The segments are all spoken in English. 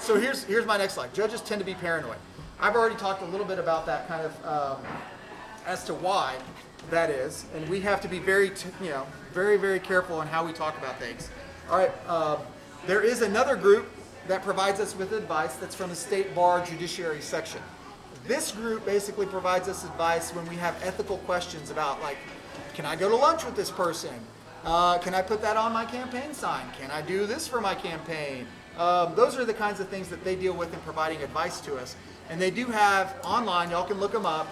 So here's my next slide. Judges tend to be paranoid. I've already talked a little bit about that kind of as to why that is, and we have to be very very careful on how we talk about things. All right, there is another group that provides us with advice that's from the State Bar Judiciary section. This group basically provides us advice when we have ethical questions about, like, can I go to lunch with this person? Can I put that on my campaign sign? Can I do this for my campaign? Those are the kinds of things that they deal with in providing advice to us. And they do have online, y'all can look them up,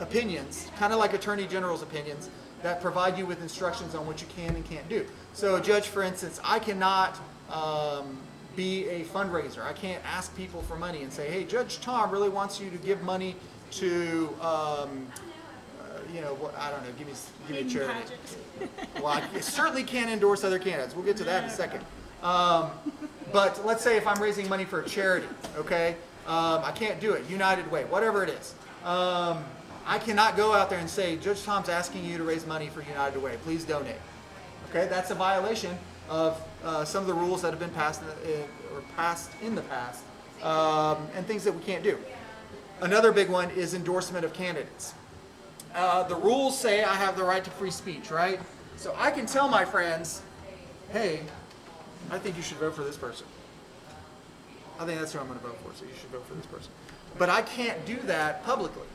opinions, kind of like Attorney General's opinions, that provide you with instructions on what you can and can't do. So a judge, for instance, I cannot be a fundraiser. I can't ask people for money and say, hey, Judge Tom really wants you to give money to, I don't know, give me a charity. Well, I certainly can't endorse other candidates. We'll get to that in a second. But let's say if I'm raising money for a charity, okay? I can't do it, United Way, whatever it is. I cannot go out there and say, Judge Tom's asking you to raise money for United Way, please donate. Okay, that's a violation of some of the rules that have been passed in the past, and things that we can't do. Another big one is endorsement of candidates. The rules say I have the right to free speech, right? So I can tell my friends, hey, I think you should vote for this person. I think that's who I'm going to vote for, so you should vote for this person. But I can't do that publicly.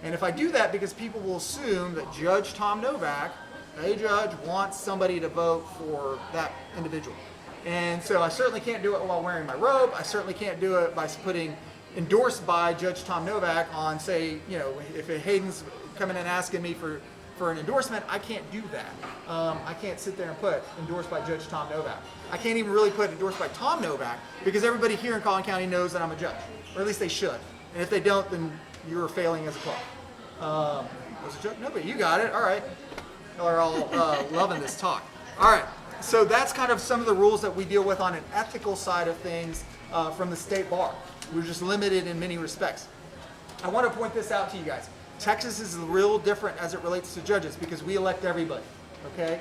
And if I do that, because people will assume that Judge Tom Nowak, a judge, wants somebody to vote for that individual. And so I certainly can't do it while wearing my robe. I certainly can't do it by putting endorsed by Judge Tom Nowak on, say, if Hayden's coming and asking me for an endorsement, I can't do that. I can't sit there and put endorsed by Judge Tom Nowak. I can't even really put endorsed by Tom Nowak because everybody here in Collin County knows that I'm a judge, or at least they should. And if they don't, then you're failing as a club. Was it a joke? No, but you got it. All right. Y'all are all loving this talk. All right. So that's kind of some of the rules that we deal with on an ethical side of things from the state bar. We're just limited in many respects. I want to point this out to you guys. Texas is real different as it relates to judges because we elect everybody. Okay.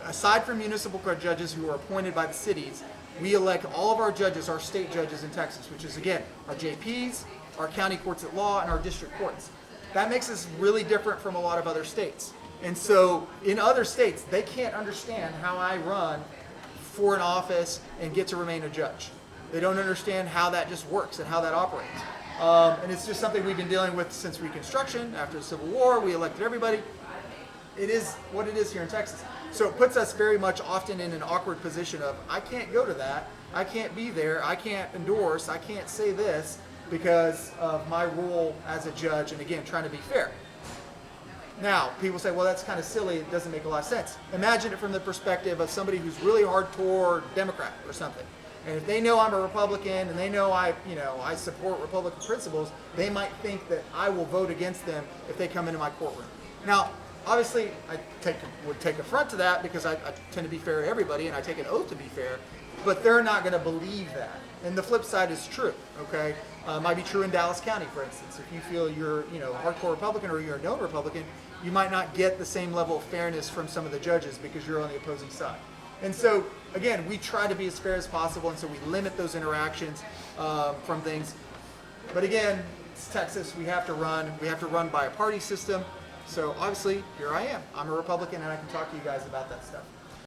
Aside from municipal court judges who are appointed by the cities, we elect all of our judges, our state judges in Texas, which is, again, our JPs, our county courts at law, and our district courts. That makes us really different from a lot of other states. And so in other states, they can't understand how I run for an office and get to remain a judge. They don't understand how that just works and how that operates. And it's just something we've been dealing with since Reconstruction. After the Civil War, we elected everybody. It is what it is here in Texas. So it puts us very much often in an awkward position of, I can't go to that, I can't be there, I can't endorse, I can't say this because of my role as a judge, and again, trying to be fair. Now, people say, well, that's kind of silly, it doesn't make a lot of sense. Imagine it from the perspective of somebody who's really hardcore Democrat or something. And if they know I'm a Republican and they know I support Republican principles, they might think that I will vote against them if they come into my courtroom. Now, obviously, I would take affront to that because I tend to be fair to everybody and I take an oath to be fair, but they're not going to believe that. And the flip side is true, okay? Might be true in Dallas County, for instance. If you feel you're a hardcore Republican or you're a known Republican, you might not get the same level of fairness from some of the judges because you're on the opposing side. And so, again, we try to be as fair as possible, and so we limit those interactions from things. But again, it's Texas. We have to run by a party system. So obviously, here I am. I'm a Republican, and I can talk to you guys about that stuff.